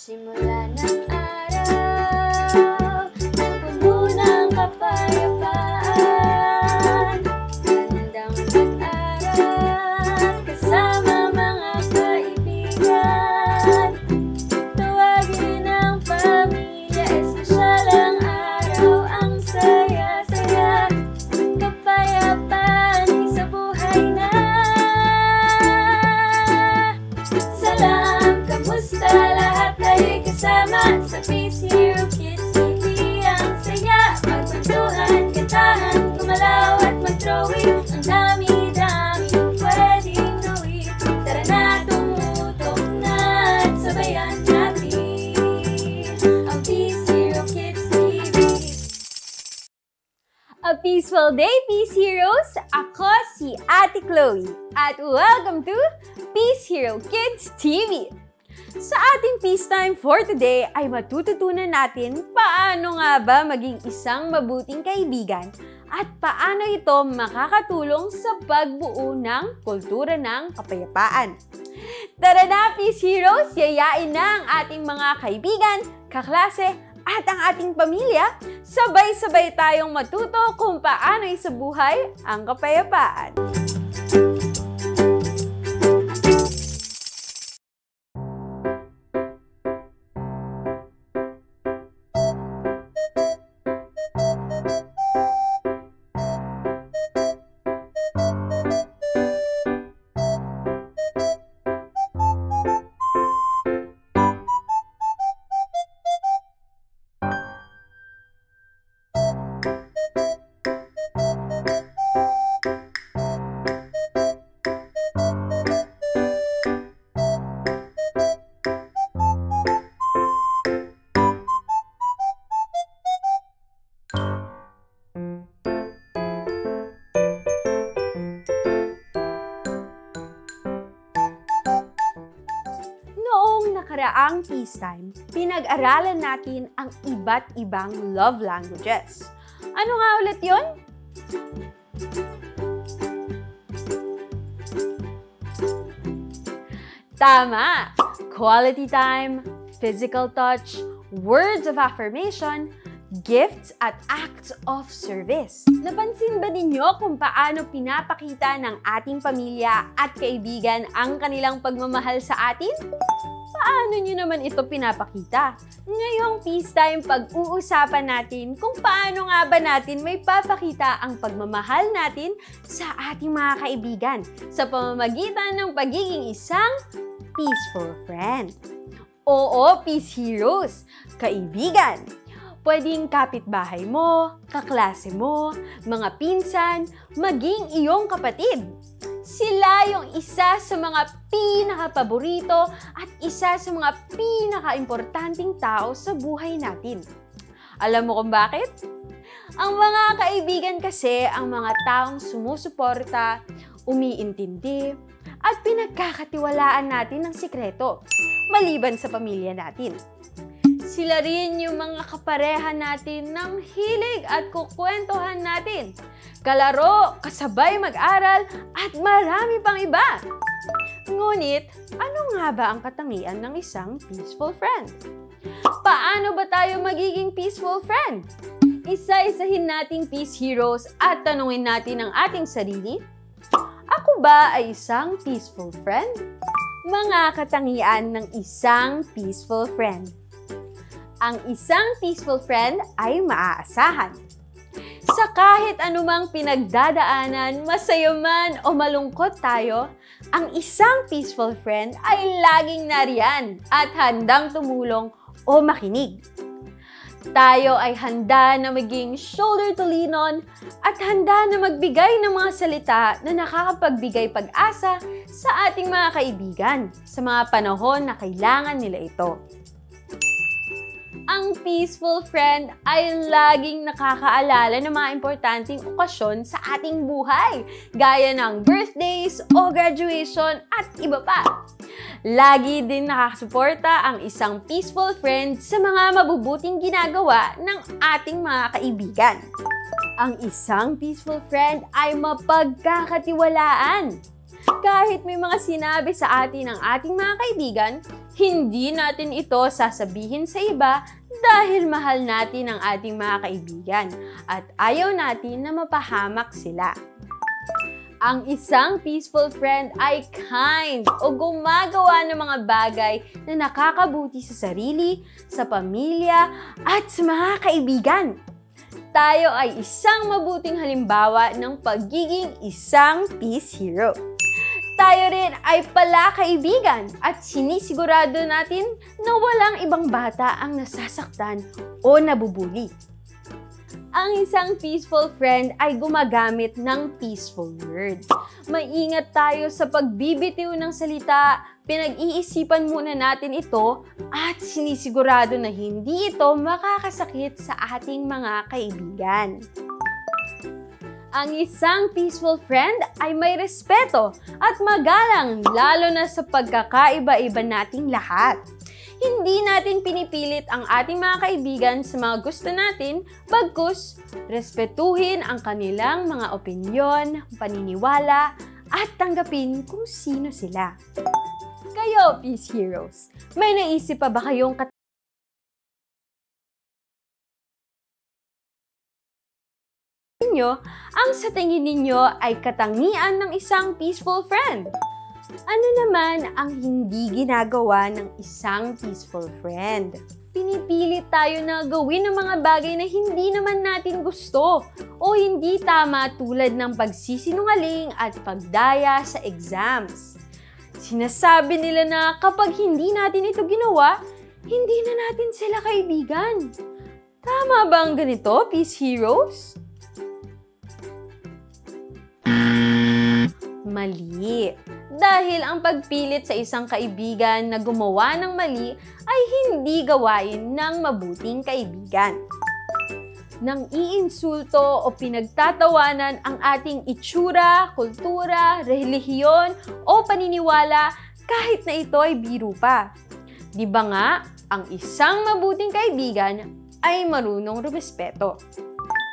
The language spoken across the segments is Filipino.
Simula ng araw, puno ng kapayapaan, handang mag-aral, kasama mga kaibigan. Tawagin ang pamilya, espesyal ang araw, ang saya-saya, kapayapaan sa buhay na. Salam, kamusta lahat? Kasama sa Peace Hero Kids TV, ang saya, magkwentuhan, kantahan, gumalaw at mag-drawing. Ang dami-daming pwedeng gawin. Tara na, tumutok na at sabayan natin ang Peace Hero Kids TV. A peaceful day, Peace Heroes! Ako si Ate Chloe at welcome to Peace Hero Kids TV. Sa ating Peace Time for today ay matututunan natin paano nga ba maging isang mabuting kaibigan at paano ito makakatulong sa pagbuo ng kultura ng kapayapaan. Tara na, Peace Heroes! Yayain na ang ating mga kaibigan, kaklase at ang ating pamilya. Sabay-sabay tayong matuto kung paano isabuhay ang kapayapaan. Nakaraang Peace Time, pinag-aralan natin ang iba't ibang love languages. Ano nga ulit yun? Tama! Quality time, physical touch, words of affirmation, gifts at acts of service. Napansin ba ninyo kung paano pinapakita ng ating pamilya at kaibigan ang kanilang pagmamahal sa atin? Paano nyo naman ito pinapakita? Ngayong Peace Time, pag-uusapan natin kung paano nga ba natin may papakita ang pagmamahal natin sa ating mga kaibigan sa pamamagitan ng pagiging isang peaceful friend. Oo, Peace Heroes, kaibigan. Pwedeng kapitbahay mo, kaklase mo, mga pinsan, maging iyong kapatid. Sila yung isa sa mga pinaka-paborito at isa sa mga pinaka-importanting tao sa buhay natin. Alam mo kung bakit? Ang mga kaibigan kasi ang mga taong sumusuporta, umiintindi, at pinagkakatiwalaan natin ng sikreto, maliban sa pamilya natin. Sila rin yung mga kapareha natin ng hilig at kukwentuhan natin. Kalaro, kasabay mag-aral, at marami pang iba. Ngunit, ano nga ba ang katangian ng isang peaceful friend? Paano ba tayo magiging peaceful friend? Isa-isahin nating Peace Heroes at tanungin natin ang ating sarili. Ako ba ay isang peaceful friend? Mga katangian ng isang peaceful friend. Ang isang peaceful friend ay maaasahan. Sa kahit anumang pinagdadaanan, masaya man o malungkot tayo, ang isang peaceful friend ay laging nariyan at handang tumulong o makinig. Tayo ay handa na maging shoulder to lean on at handa na magbigay ng mga salita na nakakapagbigay pag-asa sa ating mga kaibigan sa mga panahon na kailangan nila ito. Ang peaceful friend ay laging nakakaalala ng mga importanteng okasyon sa ating buhay, gaya ng birthdays o graduation at iba pa. Lagi din nakakasuporta ang isang peaceful friend sa mga mabubuting ginagawa ng ating mga kaibigan. Ang isang peaceful friend ay mapagkakatiwalaan. Kahit may mga sinabi sa atin ng ating mga kaibigan, Hindi natin ito sasabihin sa iba dahil mahal natin ang ating mga kaibigan at ayaw natin na mapahamak sila. Ang isang peaceful friend ay kind o gumagawa ng mga bagay na nakakabuti sa sarili, sa pamilya, at sa mga kaibigan. Tayo ay isang mabuting halimbawa ng pagiging isang peace hero. Tayo rin ay palakaibigan at sinisigurado natin na walang ibang bata ang nasasaktan o nabubuli. Ang isang peaceful friend ay gumagamit ng peaceful words. Maingat tayo sa pagbibitiw ng salita, pinag-iisipan muna natin ito at sinisigurado na hindi ito makakasakit sa ating mga kaibigan. Ang isang peaceful friend ay may respeto at magalang lalo na sa pagkakaiba-iba nating lahat. Hindi natin pinipilit ang ating mga kaibigan sa mga gusto natin, bagkus respetuhin ang kanilang mga opinyon, paniniwala, at tanggapin kung sino sila. Kayo, Peace Heroes, may naisip pa ba kayong ang sa tingin ninyo ay katangian ng isang peaceful friend? Ano naman ang hindi ginagawa ng isang peaceful friend? Pinipilit tayo na gawin ang mga bagay na hindi naman natin gusto o hindi tama tulad ng pagsisinungaling at pagdaya sa exams. Sinasabi nila na kapag hindi natin ito ginawa, hindi na natin sila kaibigan. Tama ba ang ganito, Peace Heroes? Mali. Dahil ang pagpilit sa isang kaibigan na gumawa ng mali ay hindi gawain ng mabuting kaibigan. Nang iinsulto o pinagtatawanan ang ating itsura, kultura, relihiyon o paniniwala kahit na ito ay biro pa. Di ba nga, ang isang mabuting kaibigan ay marunong rumespeto.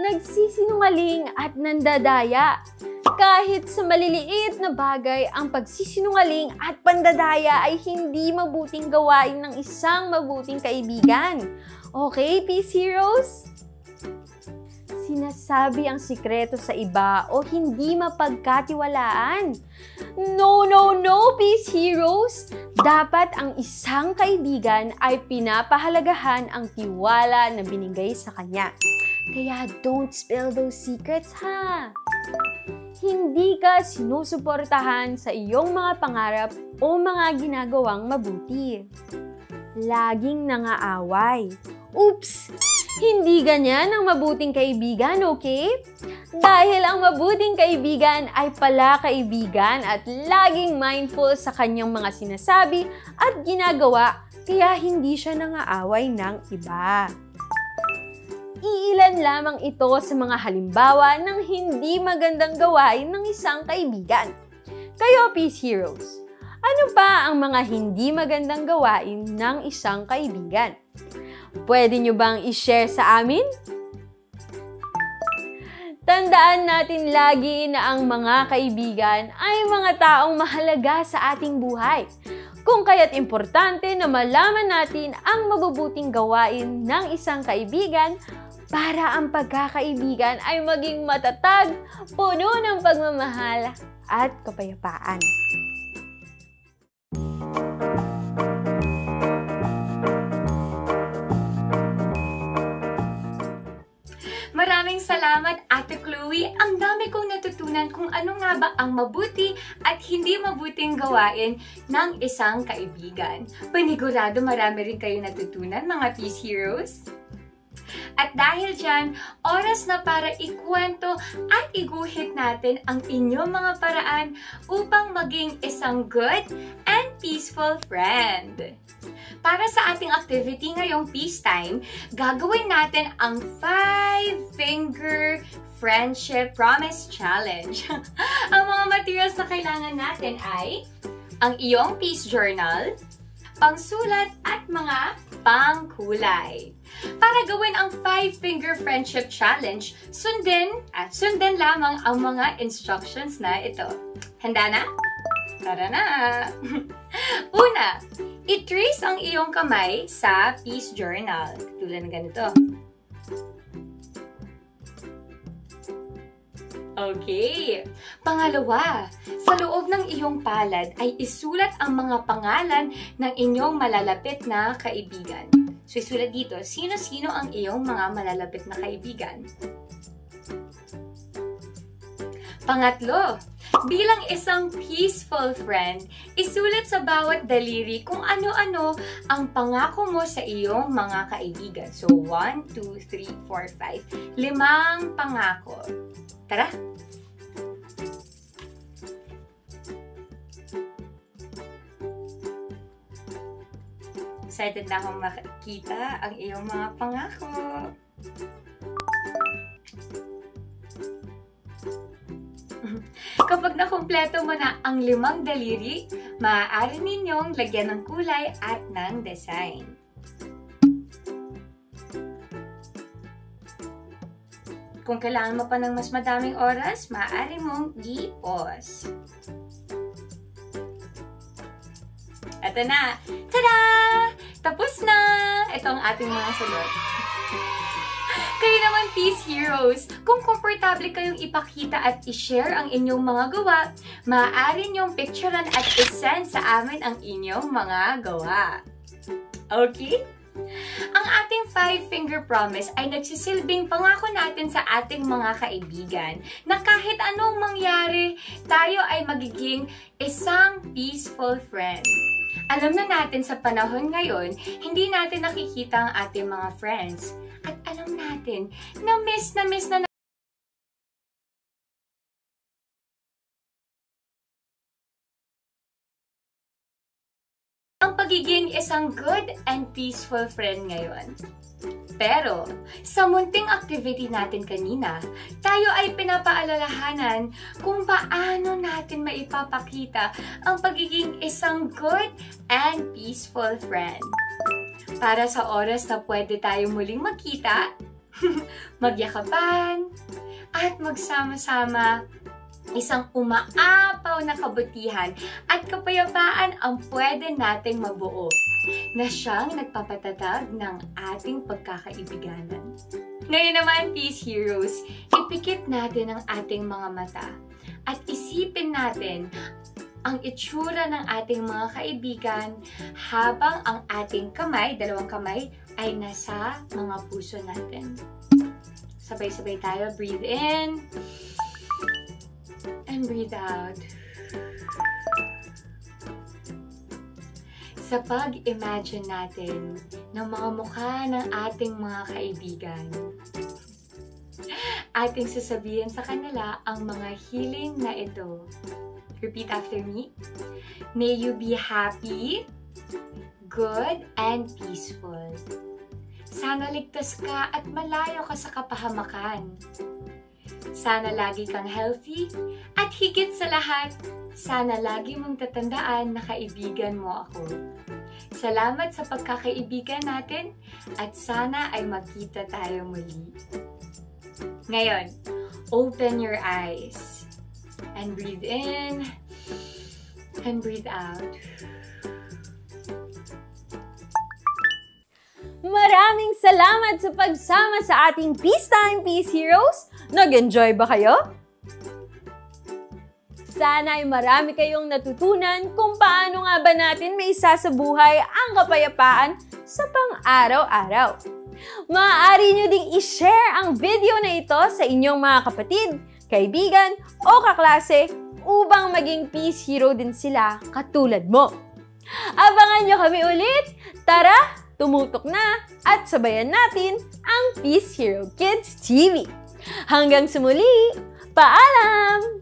Nagsisinungaling at nandadaya. Kahit sa maliliit na bagay, ang pagsisinungaling at pandadaya ay hindi mabuting gawain ng isang mabuting kaibigan. Okay, Peace Heroes? Sinasabi ang sikreto sa iba o hindi mapagkatiwalaan. No, no, no, Peace Heroes! Dapat ang isang kaibigan ay pinapahalagahan ang tiwala na binigay sa kanya. Kaya don't spill those secrets, ha? Hindi ka sinusuportahan sa iyong mga pangarap o mga ginagawang mabuti. Laging nangaaway. Oops! Hindi ganyan ang mabuting kaibigan, okay? Dahil ang mabuting kaibigan ay palakaibigan at laging mindful sa kanyang mga sinasabi at ginagawa, kaya hindi siya nangaaway ng iba. Iilan lamang ito sa mga halimbawa ng hindi magandang gawain ng isang kaibigan. Kayo, Peace Heroes, ano pa ang mga hindi magandang gawain ng isang kaibigan? Pwede nyo bang i-share sa amin? Tandaan natin lagi na ang mga kaibigan ay mga taong mahalaga sa ating buhay. Kung kaya't importante na malaman natin ang mabubuting gawain ng isang kaibigan para ang pagkakaibigan ay maging matatag, puno ng pagmamahal at kapayapaan. Maraming salamat, Ate Chloe. Ang dami kong natutunan kung ano nga ba ang mabuti at hindi mabuting gawain ng isang kaibigan. Panigurado marami rin kayo natutunan, mga Peace Heroes. At dahil dyan, oras na para ikwento at iguhit natin ang inyong mga paraan upang maging isang good and peaceful friend. Para sa ating activity ngayong peace time, gagawin natin ang 5-finger friendship promise challenge. Ang mga materials na kailangan natin ay ang iyong peace journal, pangsulat at mga pangkulay. Para gawin ang 5-finger friendship challenge, sundan lamang ang mga instructions na ito. Handa na? Tara na! Una, i-trace ang iyong kamay sa Peace Journal. Tulad ng ganito. Okay. Pangalawa, sa loob ng iyong palad ay isulat ang mga pangalan ng inyong malalapit na kaibigan. So, isulat dito, sino-sino ang iyong mga malalapit na kaibigan. Pangatlo, bilang isang peaceful friend, isulat sa bawat daliri kung ano-ano ang pangako mo sa iyong mga kaibigan. So, 1, 2, 3, 4, 5. 5 pangako. Tara! Excited na akong makikita ang iyong mga pangako. Kapag nakumpleto mo na ang 5 daliri, maaari ninyong lagyan ng kulay at ng design. Kung kailangan mo pa ng mas madaming oras, maaari mong i-pause. Ito na! Tada! Tapos na! Ito ang ating mga sagot. Kayo naman, Peace Heroes, kung komportable kayong ipakita at i-share ang inyong mga gawa, maaari niyong picturean at isend sa amin ang inyong mga gawa. Okay? Ang ating 5-finger promise ay nagsisilbing pangako natin sa ating mga kaibigan na kahit anong mangyari, tayo ay magiging isang peaceful friend. Alam na natin sa panahon ngayon, hindi natin nakikita ang ating mga friends. At alam natin na miss na ang pagiging isang good and peaceful friend ngayon. Pero, sa munting activity natin kanina, tayo ay pinapaalalahanan kung paano natin maipapakita ang pagiging isang good and peaceful friend. Para sa oras na pwede tayo muling magkita, magyakapan, at magsama-sama, isang umaapaw na kabutihan at kapayapaan ang pwede nating mabuo na siyang nagpapatatag ng ating pagkakaibiganan. Ngayon naman, Peace Heroes, ipikit natin ang ating mga mata at isipin natin ang itsura ng ating mga kaibigan habang ang ating kamay, 2 kamay, ay nasa mga puso natin. Sabay-sabay tayo. Breathe in and breathe out. Sa pag-imagine natin ng mga mukha ng ating mga kaibigan, ating sasabihin sa kanila ang mga hiling na ito. Repeat after me. May you be happy, good, and peaceful. Sana ligtas ka at malayo ka sa kapahamakan. Sana lagi kang healthy at higit sa lahat, sana lagi mong tatandaan na kaibigan mo ako. Salamat sa pagkakaibigan natin at sana ay magkita tayo muli. Ngayon, open your eyes. And breathe in, and breathe out. Maraming salamat sa pagsama sa ating Peace Time, Peace Heroes! Nag-enjoy ba kayo? Sana ay marami kayong natutunan kung paano nga ba natin may isasabuhay ang kapayapaan sa pang-araw-araw. Maaari nyo ding i-share ang video na ito sa inyong mga kapatid, kaibigan o kaklase upang maging peace hero din sila katulad mo. Abangan nyo kami ulit! Tara, tumutok na at sabayan natin ang Peace Hero Kids TV. Hanggang sa muli, paalam!